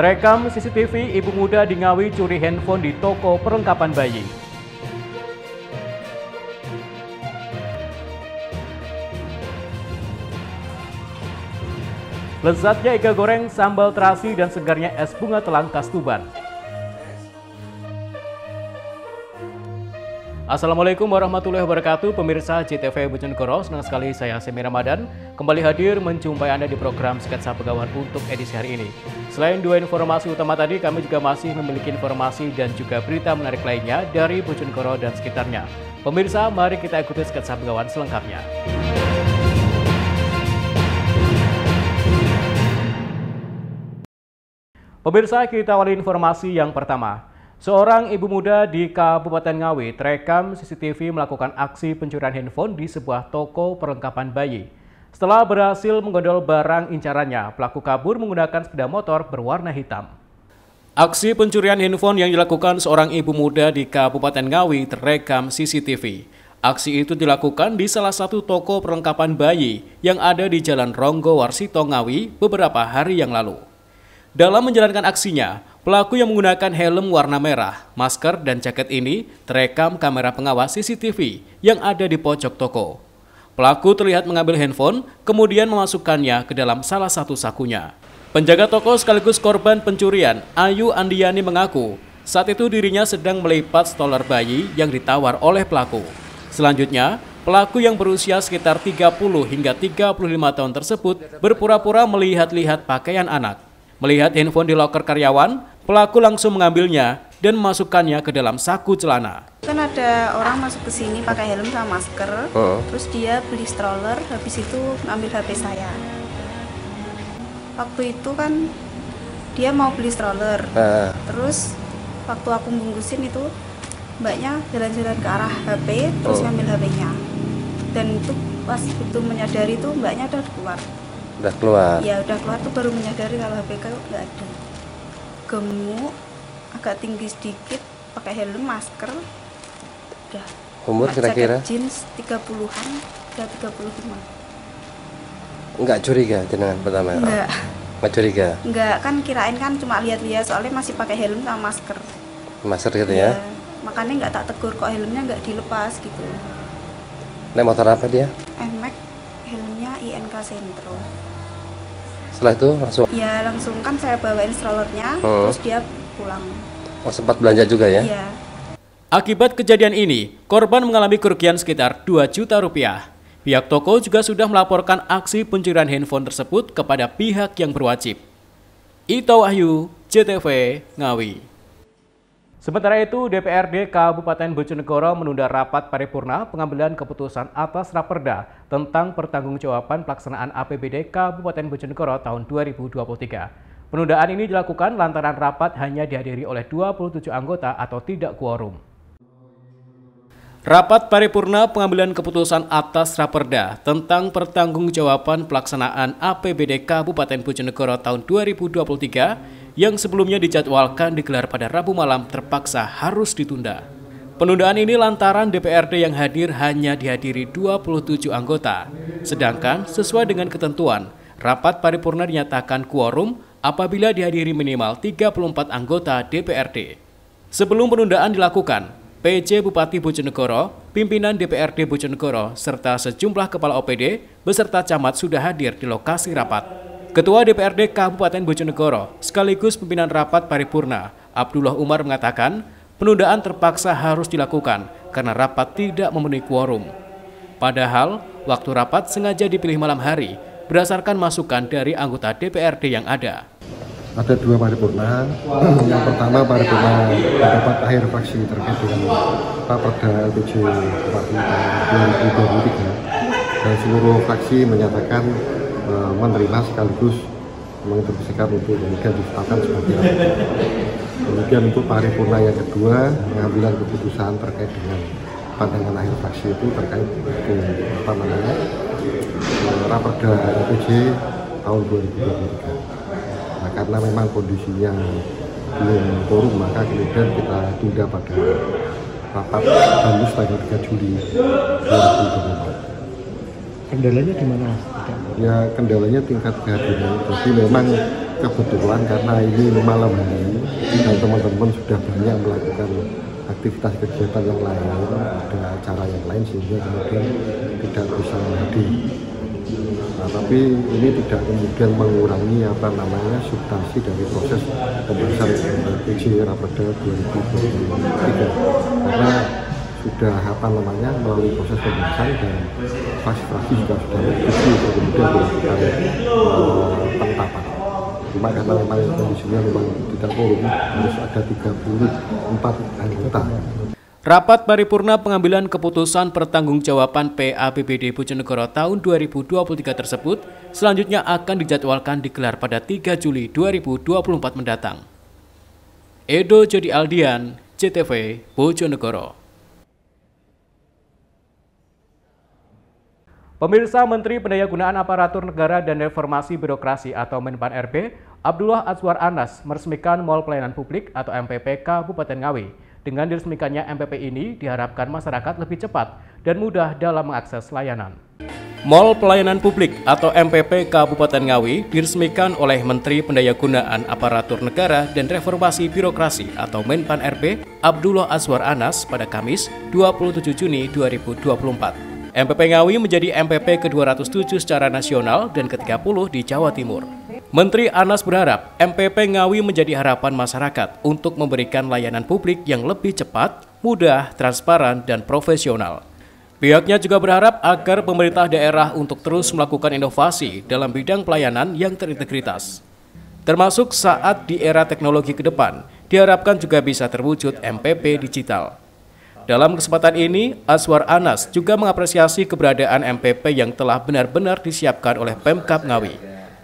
Terekam CCTV, ibu muda di Ngawi curi handphone di toko perlengkapan bayi. Lezatnya iga goreng, sambal terasi, dan segarnya es bunga telang khas Tuban. Assalamualaikum warahmatullahi wabarakatuh, pemirsa JTV Bojonegoro. Senang sekali saya Semi Ramadan kembali hadir menjumpai Anda di program Sketsa Pegawan untuk edisi hari ini. Selain dua informasi utama tadi, kami juga masih memiliki informasi dan juga berita menarik lainnya dari Bojonegoro dan sekitarnya. Pemirsa, mari kita ikuti Sketsa Pegawan selengkapnya. Pemirsa, kita awali informasi yang pertama. Seorang ibu muda di Kabupaten Ngawi terekam CCTV melakukan aksi pencurian handphone di sebuah toko perlengkapan bayi. Setelah berhasil menggondol barang incarannya, pelaku kabur menggunakan sepeda motor berwarna hitam. Aksi pencurian handphone yang dilakukan seorang ibu muda di Kabupaten Ngawi terekam CCTV. Aksi itu dilakukan di salah satu toko perlengkapan bayi yang ada di Jalan Ronggo Warsito Ngawi beberapa hari yang lalu. Dalam menjalankan aksinya, pelaku yang menggunakan helm warna merah, masker, dan jaket ini terekam kamera pengawas CCTV yang ada di pojok toko. Pelaku terlihat mengambil handphone, kemudian memasukkannya ke dalam salah satu sakunya. Penjaga toko sekaligus korban pencurian, Ayu Andiyani mengaku, saat itu dirinya sedang melipat stroller bayi yang ditawar oleh pelaku. Selanjutnya, pelaku yang berusia sekitar 30 hingga 35 tahun tersebut berpura-pura melihat-lihat pakaian anak. Melihat handphone di loker karyawan, pelaku langsung mengambilnya dan memasukkannya ke dalam saku celana. Kan ada orang masuk ke sini pakai helm sama masker, terus dia beli stroller, habis itu ngambil HP saya. Waktu itu kan dia mau beli stroller, terus waktu aku bungkusin itu mbaknya jalan-jalan ke arah HP, terus ngambil HP-nya. Dan itu pas itu menyadari itu mbaknya udah keluar. Udah keluar? Ya udah keluar tuh baru menyadari kalau HP kalau nggak ada. Gemuk, agak tinggi sedikit, pakai helm, masker. Udah. Umur kira-kira? Jeans 30-an, udah 35. Enggak curiga jenengan pertama? Enggak. Enggak curiga? Enggak, kan kirain kan cuma lihat-lihat soalnya masih pakai helm sama masker. Masker gitu ya? Makanya nggak tak tegur kok helmnya nggak dilepas gitu. Naik motor apa dia? NMAX, helmnya INK Sentro. Setelah itu langsung? Ya langsung kan saya bawain strollernya, terus dia pulang. Oh, sempat belanja juga ya? Iya. Akibat kejadian ini, korban mengalami kerugian sekitar 2 juta rupiah. Pihak toko juga sudah melaporkan aksi pencurian handphone tersebut kepada pihak yang berwajib. Ito Wahyu, JTV, Ngawi. Sementara itu, DPRD Kabupaten Bojonegoro menunda rapat paripurna pengambilan keputusan atas Raperda tentang pertanggungjawaban pelaksanaan APBD Kabupaten Bojonegoro tahun 2023. Penundaan ini dilakukan lantaran rapat hanya dihadiri oleh 27 anggota atau tidak quorum. Rapat paripurna pengambilan keputusan atas Raperda tentang pertanggungjawaban pelaksanaan APBD Kabupaten Bojonegoro tahun 2023 yang sebelumnya dijadwalkan digelar pada Rabu malam terpaksa harus ditunda. Penundaan ini lantaran DPRD yang hadir hanya dihadiri 27 anggota. Sedangkan sesuai dengan ketentuan, rapat paripurna dinyatakan quorum apabila dihadiri minimal 34 anggota DPRD. Sebelum penundaan dilakukan, PJ Bupati Bojonegoro, pimpinan DPRD Bojonegoro, serta sejumlah kepala OPD beserta camat sudah hadir di lokasi rapat. Ketua DPRD Kabupaten Bojonegoro sekaligus pimpinan rapat paripurna, Abdullah Umar mengatakan penundaan terpaksa harus dilakukan karena rapat tidak memenuhi quorum. Padahal waktu rapat sengaja dipilih malam hari berdasarkan masukan dari anggota DPRD yang ada. Ada dua paripurna. Yang pertama paripurna pendapat akhir fraksi terkait dengan Raperda LPJ Bupati tahun 2023 dan seluruh fraksi menyatakan menerima sekaligus menginterpretasikan untuk kemudian ditetapkan sebagai raperda. Kemudian untuk paripurna yang kedua, pengambilan keputusan terkait dengan pandangan akhir fraksi itu terkait dengan Raperda LPJ tahun 2023. Nah, karena memang kondisinya belum quorum, maka kemudian kita tunda pada rapat Bamus tanggal 3 Juli 2024. Kendalanya di mana? Ya kendalanya tingkat kehadiran. Jadi memang kebetulan karena ini malam hari dan teman-teman sudah banyak melakukan aktivitas kegiatan yang lain, ada acara yang lain sehingga kemudian tidak bisa hadir. Nah, tapi ini tidak kemudian mengurangi substansi dari proses pembahasan PJ Raperda 2023 karena sudah melalui proses pembahasan dan fraksi-fraksi juga sudah menyetujui untuk kemudian dilakukan penetapan. Cuma karena memang kondisinya memang tidak quorum, harus ada 34 anggota. Rapat paripurna pengambilan keputusan pertanggungjawaban PAPBD Bojonegoro tahun 2023 tersebut selanjutnya akan dijadwalkan digelar pada 3 Juli 2024 mendatang. Edo Jody Aldian, CTV, Bojonegoro. Pemirsa, Menteri Pendayagunaan Aparatur Negara dan Reformasi Birokrasi atau Menpan RB, Abdullah Azwar Anas meresmikan Mall Pelayanan Publik atau MPP Kabupaten Ngawi. Dengan diresmikannya MPP ini diharapkan masyarakat lebih cepat dan mudah dalam mengakses layanan. Mall Pelayanan Publik atau MPP Kabupaten Ngawi diresmikan oleh Menteri Pendayagunaan Aparatur Negara dan Reformasi Birokrasi atau Menpan RB, Abdullah Azwar Anas pada Kamis 27 Juni 2024. MPP Ngawi menjadi MPP ke-207 secara nasional dan ke-30 di Jawa Timur. Menteri Anas berharap MPP Ngawi menjadi harapan masyarakat untuk memberikan layanan publik yang lebih cepat, mudah, transparan, dan profesional. Pihaknya juga berharap agar pemerintah daerah untuk terus melakukan inovasi dalam bidang pelayanan yang terintegritas. Termasuk saat di era teknologi ke depan, diharapkan juga bisa terwujud MPP digital. Dalam kesempatan ini, Azwar Anas juga mengapresiasi keberadaan MPP yang telah benar-benar disiapkan oleh Pemkab Ngawi.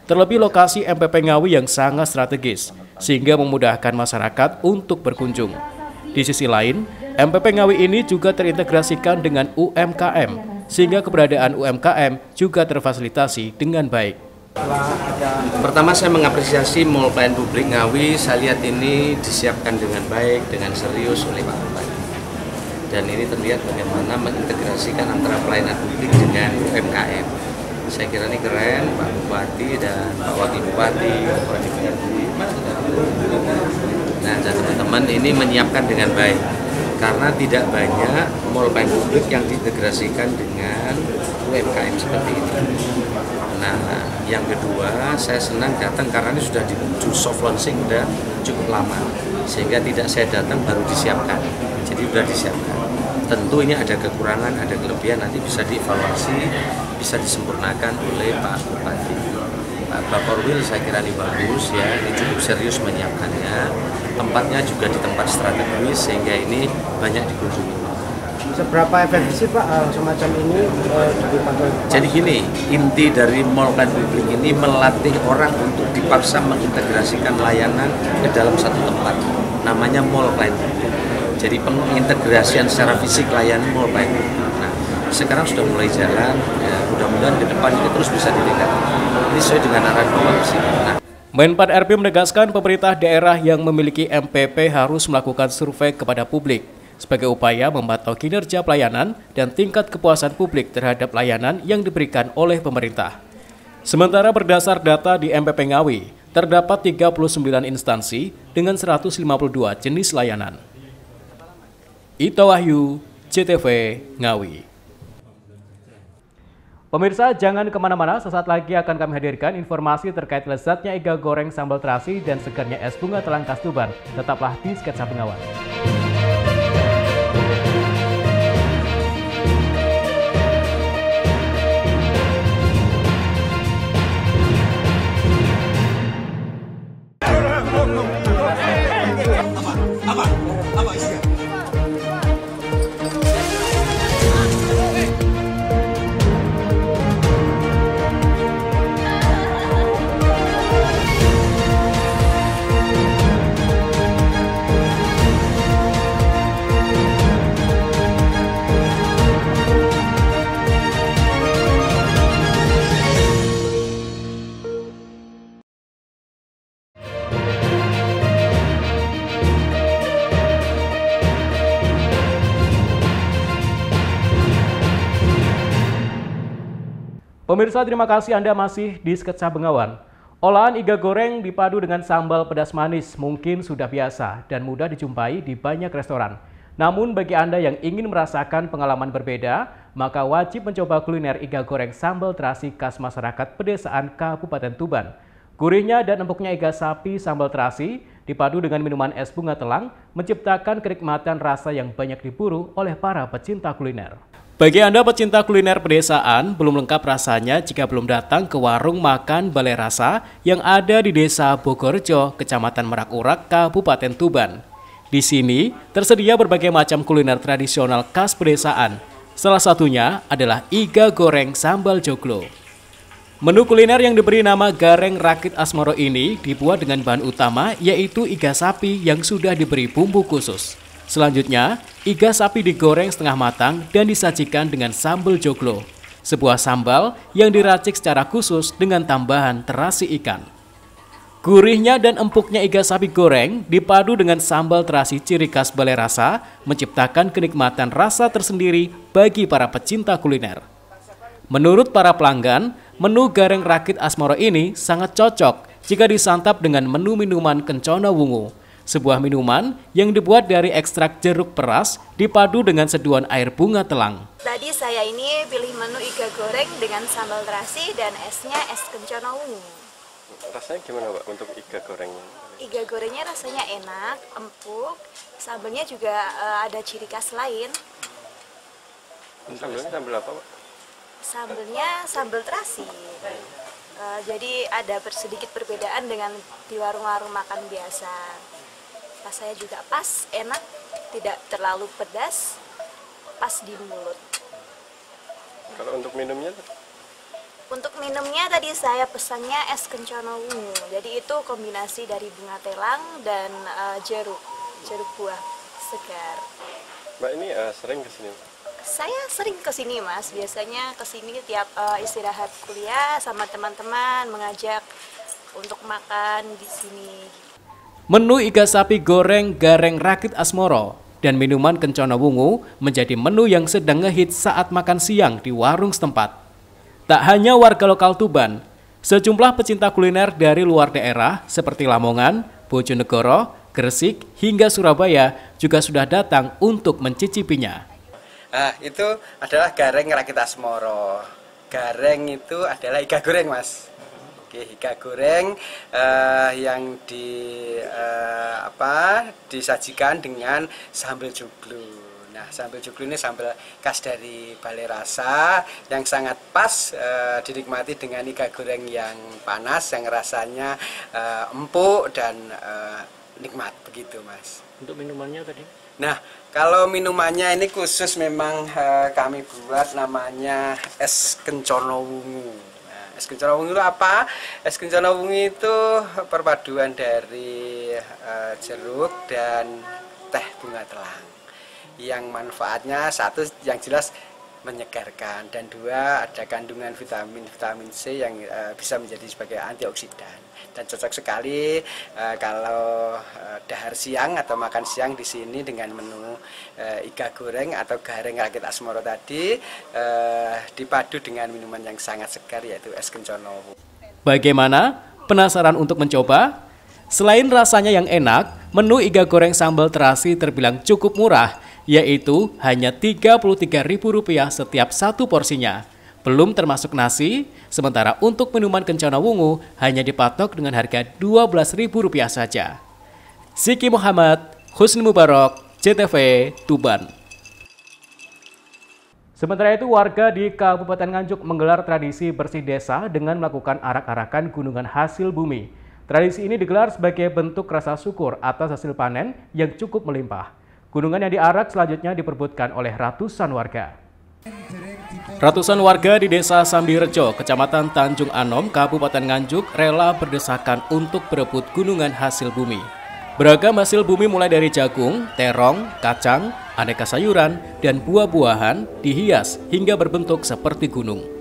Terlebih lokasi MPP Ngawi yang sangat strategis, sehingga memudahkan masyarakat untuk berkunjung. Di sisi lain, MPP Ngawi ini juga terintegrasikan dengan UMKM, sehingga keberadaan UMKM juga terfasilitasi dengan baik. Pertama, saya mengapresiasi Mall Pelayanan Publik Ngawi. Saya lihat ini disiapkan dengan baik, dengan serius oleh Pak Bupati. Dan ini terlihat bagaimana mengintegrasikan antara pelayanan publik dengan UMKM. Saya kira ini keren, Pak Bupati dan Pak Wakil Bupati, Pak DPRD. Nah, dan teman-teman ini menyiapkan dengan baik. Karena tidak banyak mall pelayanan publik yang diintegrasikan dengan UMKM seperti ini. Nah, yang kedua, saya senang datang karena ini sudah diuji soft launching sudah cukup lama. Sehingga tidak saya datang baru disiapkan. Jadi sudah disiapkan. Tentu ini ada kekurangan, ada kelebihan, nanti bisa dievaluasi, bisa disempurnakan oleh Pak Bupati. Pak Bakorwil saya kira ini bagus ya, ini cukup serius menyiapkannya. Tempatnya juga di tempat strategis sehingga ini banyak dikunjungi. Seberapa efektif sih Pak semacam ini dipakai? Jadi gini, inti dari Mall Pelayanan Publik ini melatih orang untuk dipaksa mengintegrasikan layanan ke dalam satu tempat. Namanya Mall Pelayanan Publik. Jadi pengintegrasian secara fisik layanan Mall Pelayanan Publik. Nah, sekarang sudah mulai jalan, ya, mudah-mudahan ke depan ini terus bisa ditingkatkan. Ini sesuai dengan arahan Bapak Presiden. Nah, Menpan RB menegaskan pemerintah daerah yang memiliki MPP harus melakukan survei kepada publik sebagai upaya memantau kinerja pelayanan dan tingkat kepuasan publik terhadap layanan yang diberikan oleh pemerintah. Sementara berdasar data di MPP Ngawi, terdapat 39 instansi dengan 152 jenis layanan. Ito Wahyu, CTV Ngawi. Pemirsa, jangan kemana-mana, sesaat lagi akan kami hadirkan informasi terkait lezatnya iga goreng sambal terasi dan segarnya es bunga telangkas Tuban. Tetaplah di Sketsa Bengawan. Pemirsa, terima kasih Anda masih di Sketsa Bengawan. Olahan iga goreng dipadu dengan sambal pedas manis mungkin sudah biasa dan mudah dijumpai di banyak restoran. Namun bagi Anda yang ingin merasakan pengalaman berbeda, maka wajib mencoba kuliner iga goreng sambal terasi khas masyarakat pedesaan Kabupaten Tuban. Gurihnya dan empuknya iga sapi sambal terasi dipadu dengan minuman es bunga telang menciptakan kenikmatan rasa yang banyak diburu oleh para pecinta kuliner. Bagi Anda pecinta kuliner pedesaan, belum lengkap rasanya jika belum datang ke warung makan Balai Rasa yang ada di Desa Bogorjo, Kecamatan Merak Urak, Kabupaten Tuban. Di sini tersedia berbagai macam kuliner tradisional khas pedesaan. Salah satunya adalah iga goreng sambal joglo. Menu kuliner yang diberi nama Gareng Rakit Asmoro ini dibuat dengan bahan utama yaitu iga sapi yang sudah diberi bumbu khusus. Selanjutnya, iga sapi digoreng setengah matang dan disajikan dengan sambal joglo, sebuah sambal yang diracik secara khusus dengan tambahan terasi ikan. Gurihnya dan empuknya iga sapi goreng dipadu dengan sambal terasi ciri khas Balai Rasa menciptakan kenikmatan rasa tersendiri bagi para pecinta kuliner. Menurut para pelanggan, menu Gareng Rakit Asmoro ini sangat cocok jika disantap dengan menu minuman Kencana Wungu, sebuah minuman yang dibuat dari ekstrak jeruk peras dipadu dengan seduhan air bunga telang. Tadi saya ini pilih menu iga goreng dengan sambal terasi dan esnya es Kencana Wungu. Rasanya gimana Pak untuk iga gorengnya? Iga gorengnya rasanya enak, empuk, sambalnya juga ada ciri khas lain. Sambalnya sambal apa Pak? Sambalnya sambal terasi. Jadi ada sedikit perbedaan dengan di warung-warung makan biasa. Rasanya juga pas, enak, tidak terlalu pedas, pas di mulut. Kalau untuk minumnya? Untuk minumnya tadi saya pesannya es Kencana Wungu. Jadi itu kombinasi dari bunga telang dan jeruk buah segar. Mbak ini sering kesini? Saya sering kesini Mas, biasanya kesini tiap istirahat kuliah sama teman-teman mengajak untuk makan di sini. Menu iga sapi goreng Gareng Rakit Asmoro dan minuman Kencana Wungu menjadi menu yang sedang ngehits saat makan siang di warung setempat. Tak hanya warga lokal Tuban, sejumlah pecinta kuliner dari luar daerah seperti Lamongan, Bojonegoro, Gresik, hingga Surabaya juga sudah datang untuk mencicipinya. Itu adalah Gareng Rakit Asmoro. Gareng itu adalah iga goreng Mas. Iga goreng yang disajikan dengan sambal joglo. Nah, sambal joglo ini sambal khas dari Balai Rasa yang sangat pas dinikmati dengan iga goreng yang panas, yang rasanya empuk dan nikmat begitu Mas. Untuk minumannya tadi? Nah, kalau minumannya ini khusus memang kami buat namanya es Kencana Wungu. Es Kencana Wungu itu apa? Es Kencana Wungu itu perpaduan dari jeruk dan teh bunga telang. Yang manfaatnya satu yang jelas menyegarkan dan dua ada kandungan vitamin C yang bisa menjadi sebagai antioksidan dan cocok sekali kalau dahar siang atau makan siang di sini dengan menu iga goreng atau Gareng Rakit Asmoro tadi dipadu dengan minuman yang sangat segar yaitu es Kencana Wungu. Bagaimana? Penasaran untuk mencoba? Selain rasanya yang enak, menu iga goreng sambal terasi terbilang cukup murah, yaitu hanya Rp33.000 setiap satu porsinya. Belum termasuk nasi, sementara untuk minuman Kencana Wungu hanya dipatok dengan harga Rp12.000 saja. Siki Muhammad, Husni Mubarak, CTV, Tuban. Sementara itu, warga di Kabupaten Nganjuk menggelar tradisi bersih desa dengan melakukan arak-arakan gunungan hasil bumi. Tradisi ini digelar sebagai bentuk rasa syukur atas hasil panen yang cukup melimpah. Gunungan yang diarak selanjutnya diperebutkan oleh ratusan warga. Ratusan warga di Desa Sambirejo, Kecamatan Tanjung Anom, Kabupaten Nganjuk rela berdesakan untuk berebut gunungan hasil bumi. Beragam hasil bumi mulai dari jagung, terong, kacang, aneka sayuran, dan buah-buahan dihias hingga berbentuk seperti gunung.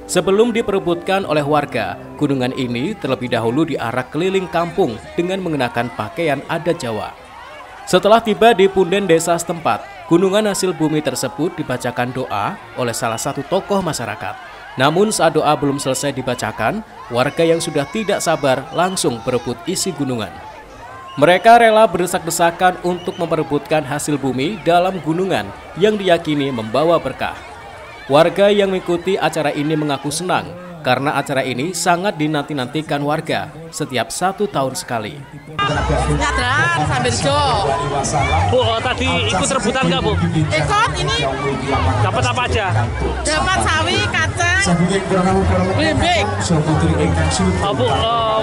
Sebelum diperebutkan oleh warga, gunungan ini terlebih dahulu diarak keliling kampung dengan mengenakan pakaian adat Jawa. Setelah tiba di punden desa setempat, gunungan hasil bumi tersebut dibacakan doa oleh salah satu tokoh masyarakat. Namun saat doa belum selesai dibacakan, warga yang sudah tidak sabar langsung berebut isi gunungan. Mereka rela berdesak-desakan untuk memperebutkan hasil bumi dalam gunungan yang diyakini membawa berkah. Warga yang mengikuti acara ini mengaku senang karena acara ini sangat dinanti-nantikan warga setiap 1 tahun sekali. Nyadran sambil jo. Bu, tadi ikut rebutan nggak, Bu? Ikut, ini. Dapat apa aja? Dapat sawi, kacang, belimbing. Oh, Bu,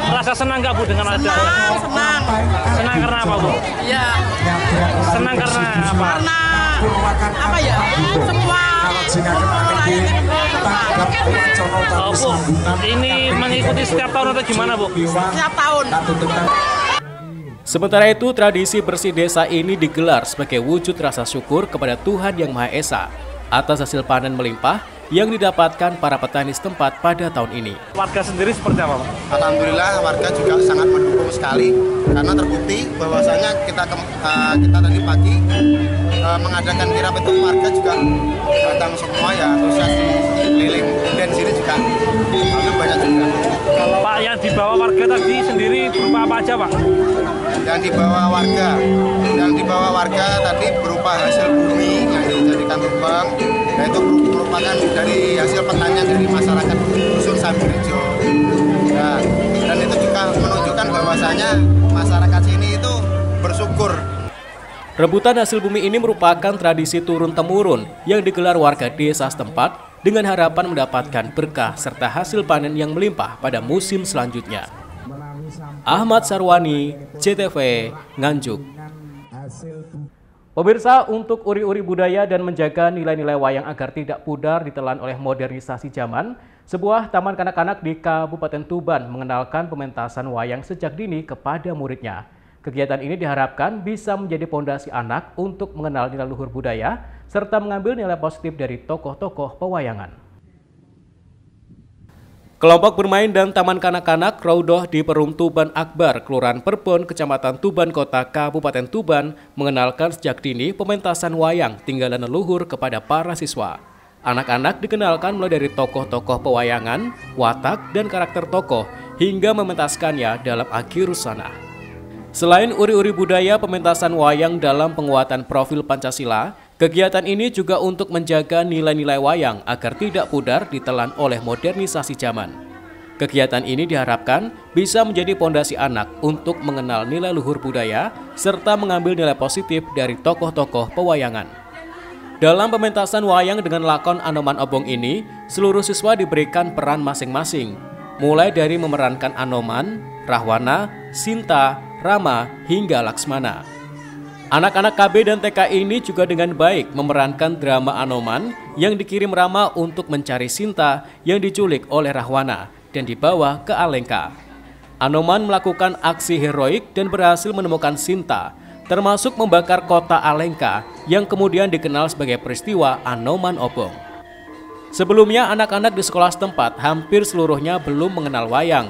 merasa senang nggak, Bu, dengan ada? Senang. Senang karena apa, Bu? Iya. Senang karena apa? Karena apa ya? Semua Oh, Bu, ini mengikuti setiap tahun atau gimana, Bu? Setiap tahun. Sementara itu, tradisi bersih desa ini digelar sebagai wujud rasa syukur kepada Tuhan Yang Maha Esa atas hasil panen melimpah yang didapatkan para petani setempat pada tahun ini. Warga sendiri seperti apa, Pak? Alhamdulillah warga juga sangat mendukung sekali karena terbukti bahwasanya kita tadi pagi mengadakan kirap itu warga juga datang semua ya, antusias di keliling dan sini juga banyak juga. Kalau Pak yang dibawa warga tadi sendiri berupa apa aja, Pak? Yang dibawa warga tadi berupa hasil bumi yang dijadikan tumbang, yaitu merupakan dari hasil pertanian dari masyarakat dusun Sambirejo. Dan itu juga menunjukkan bahwasanya masyarakat sini itu bersyukur. Rebutan hasil bumi ini merupakan tradisi turun-temurun yang digelar warga desa setempat dengan harapan mendapatkan berkah serta hasil panen yang melimpah pada musim selanjutnya. Ahmad Sarwani, CTV, Nganjuk. Pemirsa, untuk uri-uri budaya dan menjaga nilai-nilai wayang agar tidak pudar ditelan oleh modernisasi zaman, sebuah taman kanak-kanak di Kabupaten Tuban mengenalkan pementasan wayang sejak dini kepada muridnya. Kegiatan ini diharapkan bisa menjadi pondasi anak untuk mengenal nilai luhur budaya serta mengambil nilai positif dari tokoh-tokoh pewayangan. Kelompok bermain dan taman kanak-kanak Raudoh di Perum Tuban Akbar, Kelurahan Perpon, Kecamatan Tuban Kota, Kabupaten Tuban mengenalkan sejak dini pementasan wayang tinggalan leluhur kepada para siswa. Anak-anak dikenalkan mulai dari tokoh-tokoh pewayangan, watak, dan karakter tokoh hingga mementaskannya dalam Akhirusana. Selain uri-uri budaya pementasan wayang dalam penguatan profil Pancasila, kegiatan ini juga untuk menjaga nilai-nilai wayang agar tidak pudar ditelan oleh modernisasi zaman. Kegiatan ini diharapkan bisa menjadi pondasi anak untuk mengenal nilai luhur budaya serta mengambil nilai positif dari tokoh-tokoh pewayangan. Dalam pementasan wayang dengan lakon Anoman Obong ini, seluruh siswa diberikan peran masing-masing, mulai dari memerankan Anoman, Rahwana, Sinta, Rama, hingga Laksmana. Anak-anak KB dan TK ini juga dengan baik memerankan drama Anoman yang dikirim Rama untuk mencari Sinta yang diculik oleh Rahwana dan dibawa ke Alengka. Anoman melakukan aksi heroik dan berhasil menemukan Sinta, termasuk membakar kota Alengka yang kemudian dikenal sebagai peristiwa Anoman Obong. Sebelumnya anak-anak di sekolah setempat hampir seluruhnya belum mengenal wayang.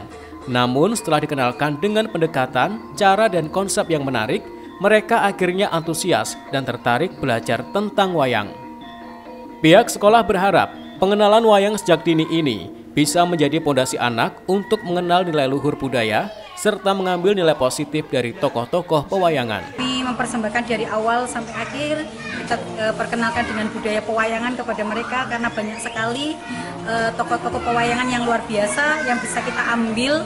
Namun setelah dikenalkan dengan pendekatan, cara dan konsep yang menarik, mereka akhirnya antusias dan tertarik belajar tentang wayang. Pihak sekolah berharap pengenalan wayang sejak dini ini bisa menjadi pondasi anak untuk mengenal nilai luhur budaya serta mengambil nilai positif dari tokoh-tokoh pewayangan. Kami mempersembahkan dari awal sampai akhir, kita perkenalkan dengan budaya pewayangan kepada mereka karena banyak sekali tokoh-tokoh pewayangan yang luar biasa yang bisa kita ambil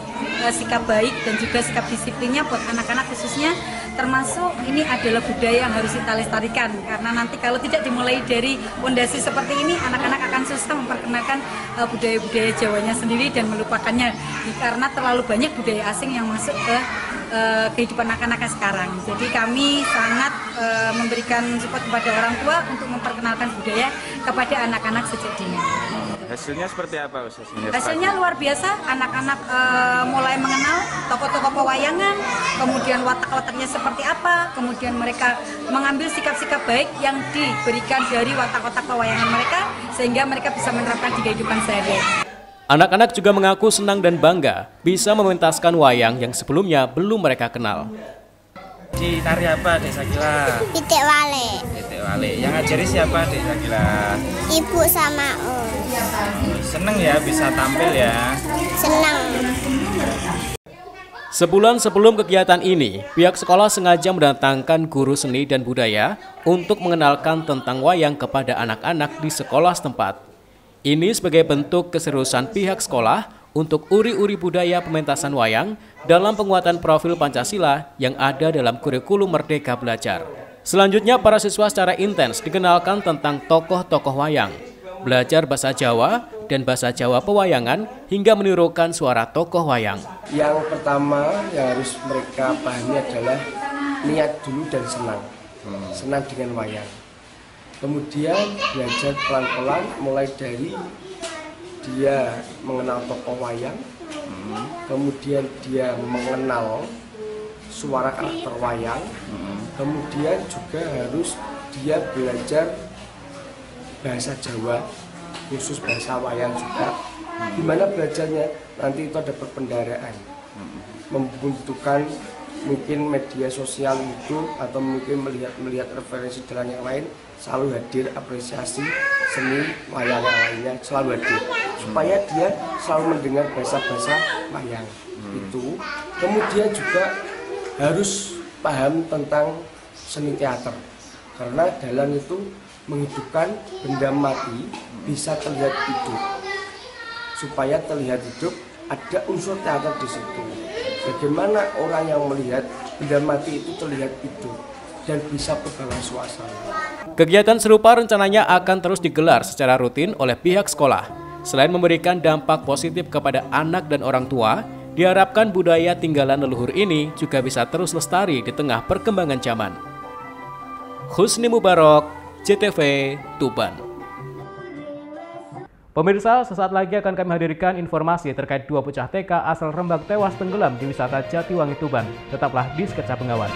sikap baik dan juga sikap disiplinnya buat anak-anak khususnya, termasuk ini adalah budaya yang harus kita lestarikan karena nanti kalau tidak dimulai dari fondasi seperti ini anak-anak akan susah memperkenalkan budaya-budaya Jawanya sendiri dan melupakannya karena terlalu banyak budaya asing yang masuk ke kehidupan anak-anak sekarang. Jadi kami sangat memberikan support kepada orang tua untuk memperkenalkan budaya kepada anak-anak sejak dini. Hasilnya seperti apa? Hasilnya luar biasa, anak-anak mulai mengenal tokoh-tokoh pewayangan, kemudian watak-wataknya seperti apa, kemudian mereka mengambil sikap-sikap baik yang diberikan dari watak-watak pewayangan mereka, sehingga mereka bisa menerapkan di kehidupan sehari-hari. Anak-anak juga mengaku senang dan bangga bisa mementaskan wayang yang sebelumnya belum mereka kenal. Di tari apa Dek Sakila? Pitik wale. Pitik wale. Yang ngajari siapa Dek Sakila? Ibu sama Om. Seneng ya bisa tampil ya? Senang. Sebulan sebelum kegiatan ini, pihak sekolah sengaja mendatangkan guru seni dan budaya untuk mengenalkan tentang wayang kepada anak-anak di sekolah setempat. Ini sebagai bentuk keseriusan pihak sekolah untuk uri-uri budaya pementasan wayang dalam penguatan profil Pancasila yang ada dalam kurikulum Merdeka Belajar. Selanjutnya, para siswa secara intens dikenalkan tentang tokoh-tokoh wayang, belajar bahasa Jawa dan bahasa Jawa pewayangan hingga menirukan suara tokoh wayang. Yang pertama yang harus mereka pahami adalah niat dulu dan senang. Senang dengan wayang. Kemudian belajar pelan-pelan mulai dari dia mengenal tokoh wayang, kemudian dia mengenal suara karakter wayang, kemudian juga harus dia belajar bahasa Jawa, khusus bahasa wayang juga. Gimana belajarnya? Nanti itu ada perbendaharaan, membutuhkan mungkin media sosial itu atau mungkin melihat referensi jalan yang lain, selalu hadir apresiasi seni wayang yang lainnya, selalu hadir supaya dia selalu mendengar bahasa-bahasa wayang itu. Kemudian juga harus paham tentang seni teater, karena dalang itu menghidupkan benda mati bisa terlihat hidup. Supaya terlihat hidup, ada unsur teater di situ. Bagaimana orang yang melihat benda mati itu terlihat hidup dan bisa terbawa suasana. Kegiatan serupa rencananya akan terus digelar secara rutin oleh pihak sekolah. Selain memberikan dampak positif kepada anak dan orang tua, diharapkan budaya tinggalan leluhur ini juga bisa terus lestari di tengah perkembangan zaman. Husni Mubarok, JTV, Tuban. Pemirsa, sesaat lagi akan kami hadirkan informasi terkait 2 bocah TK asal Rembang tewas tenggelam di wisata Jatiwangi Tuban. Tetaplah di Sketsa Bengawan.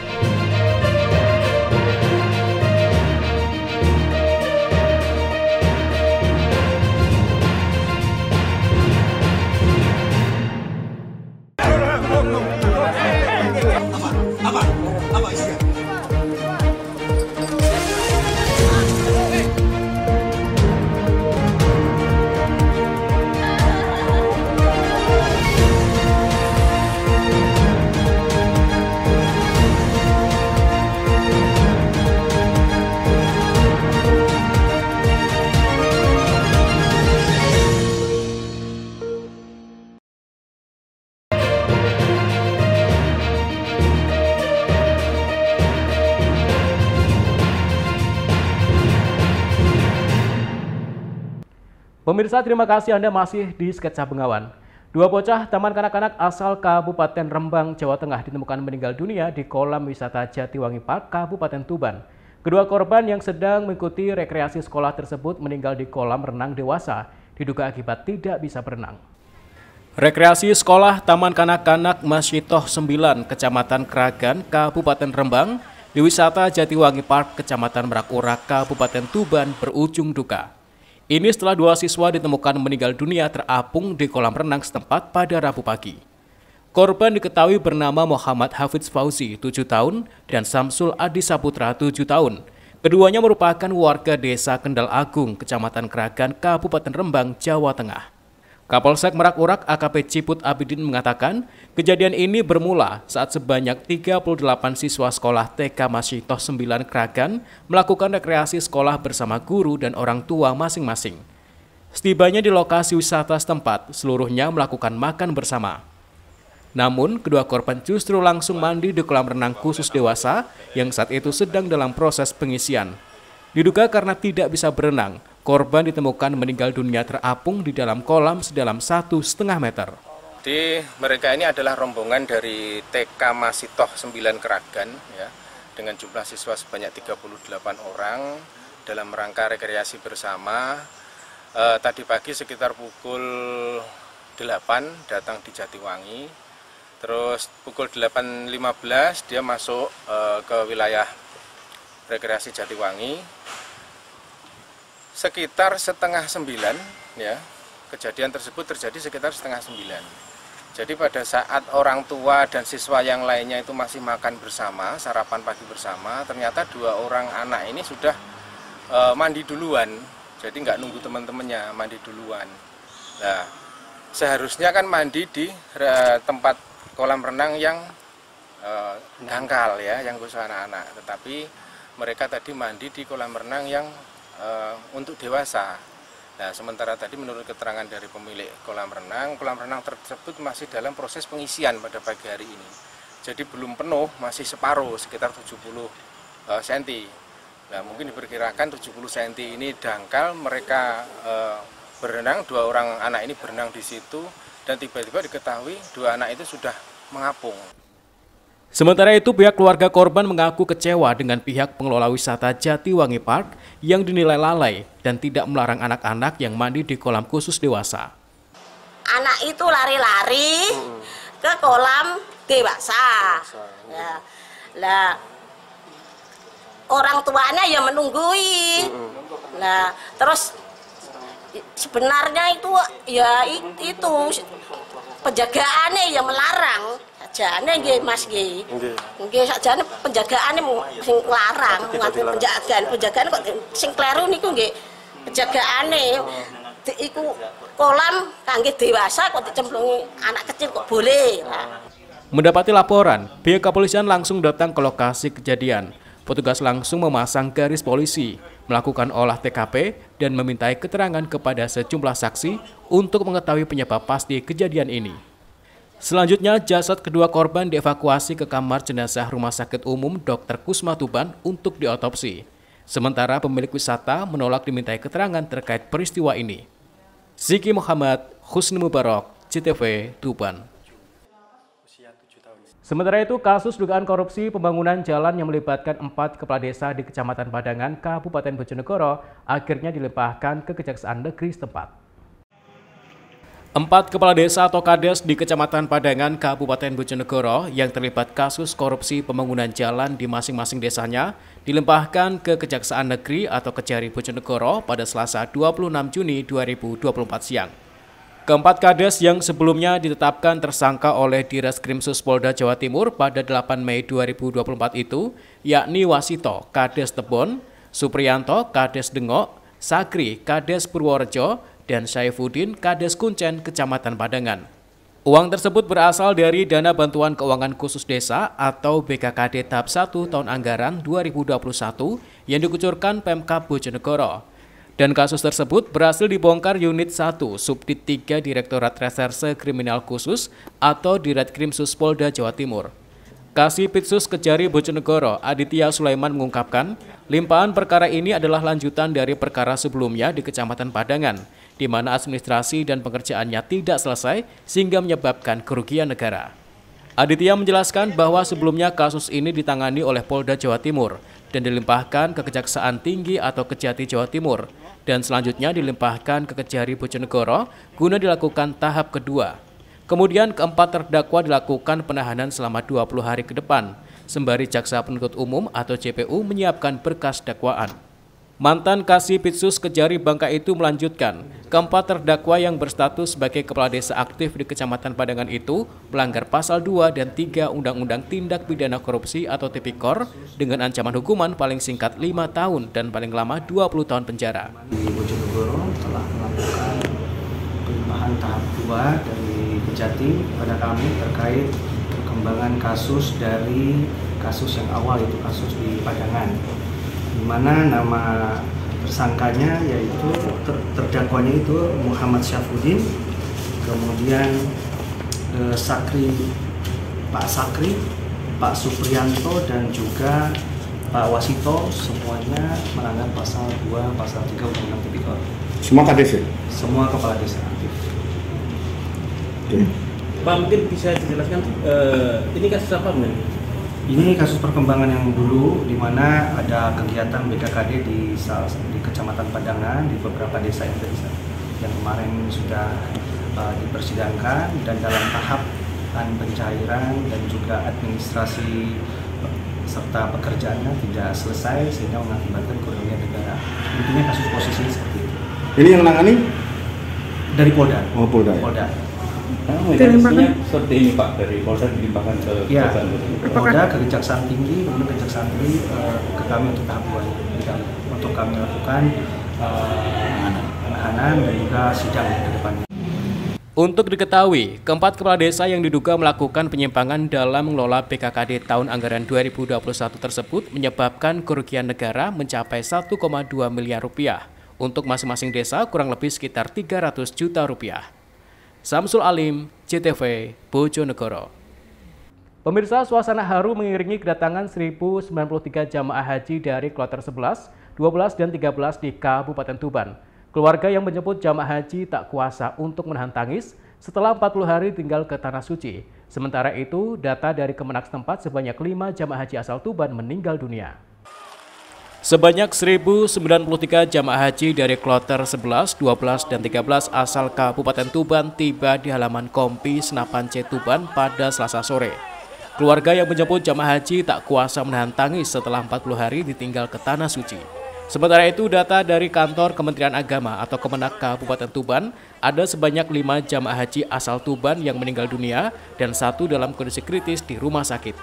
Pemirsa, terima kasih Anda masih di Sketsa Bengawan. 2 bocah taman kanak-kanak asal Kabupaten Rembang, Jawa Tengah ditemukan meninggal dunia di kolam wisata Jatiwangi Park, Kabupaten Tuban. Kedua korban yang sedang mengikuti rekreasi sekolah tersebut meninggal di kolam renang dewasa, diduga akibat tidak bisa berenang. Rekreasi sekolah Taman Kanak-kanak Masyitoh 9, Kecamatan Kragan, Kabupaten Rembang, di wisata Jatiwangi Park, Kecamatan Merak Urak, Kabupaten Tuban berujung duka. Ini setelah 2 siswa ditemukan meninggal dunia terapung di kolam renang setempat pada Rabu pagi. Korban diketahui bernama Muhammad Hafidz Fauzi, 7 tahun, dan Samsul Adi Saputra, 7 tahun. Keduanya merupakan warga desa Kendal Agung, Kecamatan Kragan, Kabupaten Rembang, Jawa Tengah. Kapolsek Merak Urak AKP Ciput Abidin mengatakan, kejadian ini bermula saat sebanyak 38 siswa sekolah TK Masyitoh 9 Kragan melakukan rekreasi sekolah bersama guru dan orang tua masing-masing. Setibanya di lokasi wisata setempat, seluruhnya melakukan makan bersama. Namun, kedua korban justru langsung mandi di kolam renang khusus dewasa yang saat itu sedang dalam proses pengisian. Diduga karena tidak bisa berenang, korban ditemukan meninggal dunia terapung di dalam kolam sedalam 1,5 meter. Jadi mereka ini adalah rombongan dari TK Masyitoh 9 Kragan ya, dengan jumlah siswa sebanyak 38 orang dalam rangka rekreasi bersama. Tadi pagi sekitar pukul 8 datang di Jatiwangi. Terus pukul 8.15 dia masuk ke wilayah rekreasi Jatiwangi. Sekitar 8:30 ya, kejadian tersebut terjadi sekitar 8:30. Jadi pada saat orang tua dan siswa yang lainnya itu masih makan bersama, sarapan pagi bersama, ternyata 2 orang anak ini sudah mandi duluan. Jadi nggak nunggu teman-temannya, mandi duluan. Nah, seharusnya kan mandi di tempat kolam renang yang dangkal ya, yang khusus anak-anak. Tetapi mereka tadi mandi di kolam renang yang untuk dewasa. Nah, sementara tadi menurut keterangan dari pemilik kolam renang tersebut masih dalam proses pengisian pada pagi hari ini. Jadi belum penuh, masih separuh, sekitar 70 cm. Nah, mungkin diperkirakan 70 cm ini dangkal, mereka berenang, 2 orang anak ini berenang di situ, dan tiba-tiba diketahui 2 anak itu sudah mengapung. Sementara itu, pihak keluarga korban mengaku kecewa dengan pihak pengelola wisata Jatiwangi Park yang dinilai lalai dan tidak melarang anak-anak yang mandi di kolam khusus dewasa. Anak itu lari-lari ke kolam dewasa. Ya. Lah, orang tuanya yang menunggui. Nah, terus sebenarnya itu ya itu penjagaannya yang melarang. Sajane nggih Mas nggih. Nggih sajane penjagaane sing larang, penjagaan kok sing kleru niku nggih penjagaane. Iku kolam kangge dewasa kok dicemplungi anak kecil kok boleh. Mendapati laporan, pihak kepolisian langsung datang ke lokasi kejadian. Petugas langsung memasang garis polisi, melakukan olah TKP dan memintai keterangan kepada sejumlah saksi untuk mengetahui penyebab pasti kejadian ini. Selanjutnya, jasad kedua korban dievakuasi ke kamar jenazah Rumah Sakit Umum Dr. Kusma Tuban untuk diotopsi. Sementara pemilik wisata menolak dimintai keterangan terkait peristiwa ini. Ziki Muhammad, Husni Mubarak, CTV, Tuban. Sementara itu, kasus dugaan korupsi pembangunan jalan yang melibatkan 4 kepala desa di Kecamatan Padangan, Kabupaten Bojonegoro akhirnya dilimpahkan ke Kejaksaan Negeri setempat. 4 kepala desa atau kades di Kecamatan Padangan, Kabupaten Bojonegoro yang terlibat kasus korupsi pembangunan jalan di masing-masing desanya dilimpahkan ke Kejaksaan Negeri atau Kejari Bojonegoro pada Selasa 26 Juni 2024 siang. Keempat kades yang sebelumnya ditetapkan tersangka oleh Direskrimsus Polda Jawa Timur pada 8 Mei 2024 itu, yakni Wasito, Kades Tebon, Supriyanto, Kades Dengok, Sakri, Kades Purworejo, dan Saifuddin, Kades Kuncen, Kecamatan Padangan. Uang tersebut berasal dari Dana Bantuan Keuangan Khusus Desa atau BKKD tahap 1 tahun anggaran 2021 yang dikucurkan Pemkab Bojonegoro. Dan kasus tersebut berhasil dibongkar Unit 1 Subdit 3 Direktorat Reserse Kriminal Khusus atau Diretkrimsus Polda Jawa Timur. Kasipitsus Kejari Bojonegoro, Aditya Sulaiman mengungkapkan, limpahan perkara ini adalah lanjutan dari perkara sebelumnya di Kecamatan Padangan, di mana administrasi dan pengerjaannya tidak selesai sehingga menyebabkan kerugian negara. Aditya menjelaskan bahwa sebelumnya kasus ini ditangani oleh Polda Jawa Timur dan dilimpahkan ke Kejaksaan Tinggi atau Kejati Jawa Timur dan selanjutnya dilimpahkan ke Kejari Bojonegoro guna dilakukan tahap kedua. Kemudian keempat terdakwa dilakukan penahanan selama 20 hari ke depan, sembari Jaksa Penuntut Umum atau JPU menyiapkan berkas dakwaan. Mantan Kasipitsus Kejari Bangka itu melanjutkan, keempat terdakwa yang berstatus sebagai kepala desa aktif di Kecamatan Padangan itu melanggar pasal 2 dan 3 Undang-Undang Tindak Pidana Korupsi atau Tipikor dengan ancaman hukuman paling singkat 5 tahun dan paling lama 20 tahun penjara. Di Bojonegoro telah melakukan pelimpahan tahap 2 dari Kejati pada kami terkait perkembangan kasus dari kasus yang awal, yaitu kasus di Padangan, di mana nama tersangkanya yaitu terdakwanya itu Muhammad Syafuddin, kemudian Pak Sakri, Pak Supriyanto, dan juga Pak Wasito, semuanya melanggar pasal 2, pasal 3 Undang-Undang Tipikor. Semua kades ya? Semua kepala desa aktif. Pak, mungkin bisa dijelaskan ini kasus apa benar? Ini kasus perkembangan yang dulu, di mana ada kegiatan BKKD di Kecamatan Padangan, di beberapa desa yang kemarin sudah dipersidangkan dan dalam tahapan pencairan dan juga administrasi serta pekerjaannya tidak selesai sehingga mengakibatkan kerugian negara. Intinya kasus posisi seperti itu. Ini yang menangani? Dari Polda. Oh, Polda. Polda. Mekanismenya seperti ini Pak, dari Polda dilimpahkan ke Kejaksaan Tinggi. Polda ke Kejaksaan Tinggi, kemudian Kejaksaan Tinggi ke kami untuk tahap 2 untuk kami lakukan penahanan dan juga sidang ke depannya. Untuk diketahui, keempat kepala desa yang diduga melakukan penyimpangan dalam mengelola BKKD tahun anggaran 2021 tersebut menyebabkan kerugian negara mencapai 1,2 miliar rupiah. Untuk masing-masing desa kurang lebih sekitar 300 juta rupiah. Samsul Alim, JTV, Bojonegoro. Pemirsa, suasana haru mengiringi kedatangan 1093 jamaah haji dari kloter 11, 12, dan 13 di Kabupaten Tuban. Keluarga yang menjemput jamaah haji tak kuasa untuk menahan tangis setelah 40 hari tinggal ke Tanah Suci. Sementara itu, data dari Kemenak setempat sebanyak 5 jamaah haji asal Tuban meninggal dunia. Sebanyak 1093 jamaah haji dari kloter 11, 12, dan 13 asal Kabupaten Tuban tiba di halaman Kompi Senapan C Tuban pada Selasa sore. Keluarga yang menjemput jamaah haji tak kuasa menahan tangis setelah 40 hari ditinggal ke Tanah Suci. Sementara itu, data dari kantor Kementerian Agama atau Kemenak Kabupaten Tuban, ada sebanyak 5 jamaah haji asal Tuban yang meninggal dunia dan 1 dalam kondisi kritis di rumah sakit.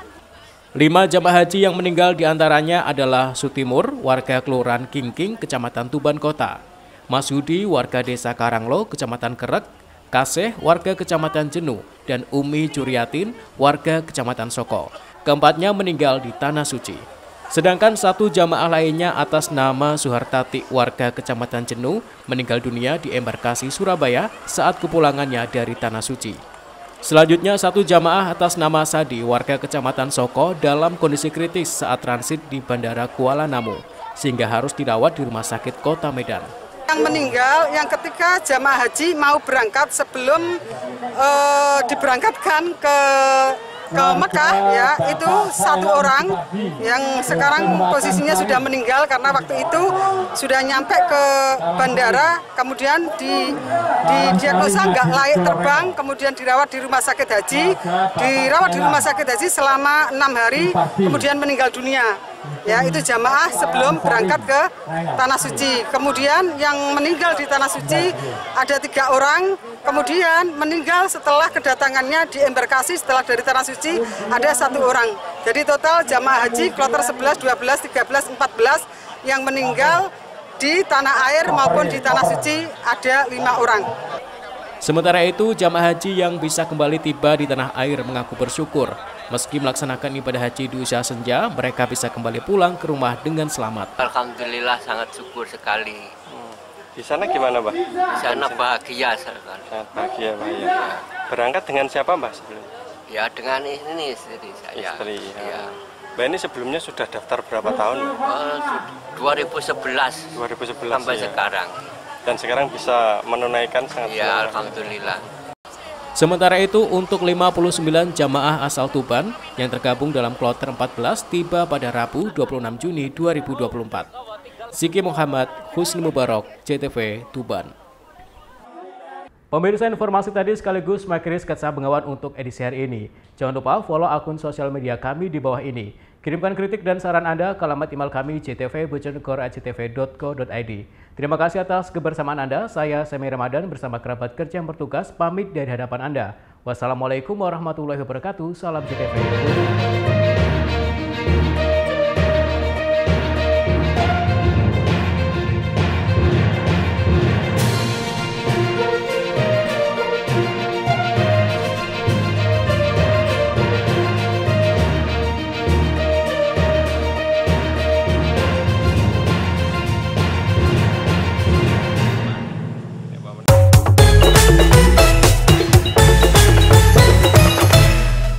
5 jamaah haji yang meninggal diantaranya adalah Sutimur, warga Kelurahan Kingking, Kecamatan Tuban Kota; Masudi, warga Desa Karanglo, Kecamatan Kerek; Kaseh, warga Kecamatan Jenu; dan Umi Juriatin, warga Kecamatan Soko. Keempatnya meninggal di Tanah Suci. Sedangkan 1 jamaah lainnya atas nama Suhartati, warga Kecamatan Jenu, meninggal dunia di embarkasi Surabaya saat kepulangannya dari Tanah Suci. Selanjutnya 1 jamaah atas nama Sadi, warga Kecamatan Soko, dalam kondisi kritis saat transit di Bandara Kuala Namu, sehingga harus dirawat di Rumah Sakit Kota Medan. Yang meninggal yang ketika jamaah haji mau berangkat sebelum diberangkatkan ke Mekah, ya, itu 1 orang yang sekarang posisinya sudah meninggal karena waktu itu sudah nyampe ke bandara, kemudian didiagnosa nggak layak terbang, kemudian dirawat di rumah sakit haji, selama 6 hari, kemudian meninggal dunia. Ya, itu jamaah sebelum berangkat ke Tanah Suci. Kemudian yang meninggal di Tanah Suci ada 3 orang, kemudian meninggal setelah kedatangannya di embarkasi setelah dari Tanah Suci ada 1 orang. Jadi total jamaah haji kloter 11, 12, 13, 14 yang meninggal di tanah air maupun di Tanah Suci ada 5 orang. Sementara itu, jamaah haji yang bisa kembali tiba di tanah air mengaku bersyukur. Meski melaksanakan ibadah haji di usia senja, mereka bisa kembali pulang ke rumah dengan selamat. Alhamdulillah, sangat syukur sekali. Di sana gimana, Mbak? Di sana bahagia sekali. Sangat bahagia, Mbak. Ya. Berangkat dengan siapa, Mbak? Ya, dengan ini istri saya. Istri, ya. Mbak ini sebelumnya sudah daftar berapa tahun? 2011. 2011 sampai ya. sekarang. Dan sekarang bisa menunaikan sangat. Ya, alhamdulillah. Sementara itu, untuk 59 jamaah asal Tuban yang tergabung dalam kloter 14 tiba pada Rabu 26 Juni 2024. Ziki Muhammad, Husni Mubarak, JTV, Tuban. Pemirsa, informasi tadi sekaligus mengakhiri sketsa Bengawan untuk edisi hari ini. Jangan lupa follow akun sosial media kami di bawah ini. Kirimkan kritik dan saran Anda ke alamat email kami jtv.bojonegoro@jtv.co.id. Terima kasih atas kebersamaan Anda. Saya Semi Ramadan bersama kerabat kerja yang bertugas pamit dari hadapan Anda. Wassalamualaikum warahmatullahi wabarakatuh. Salam JTV.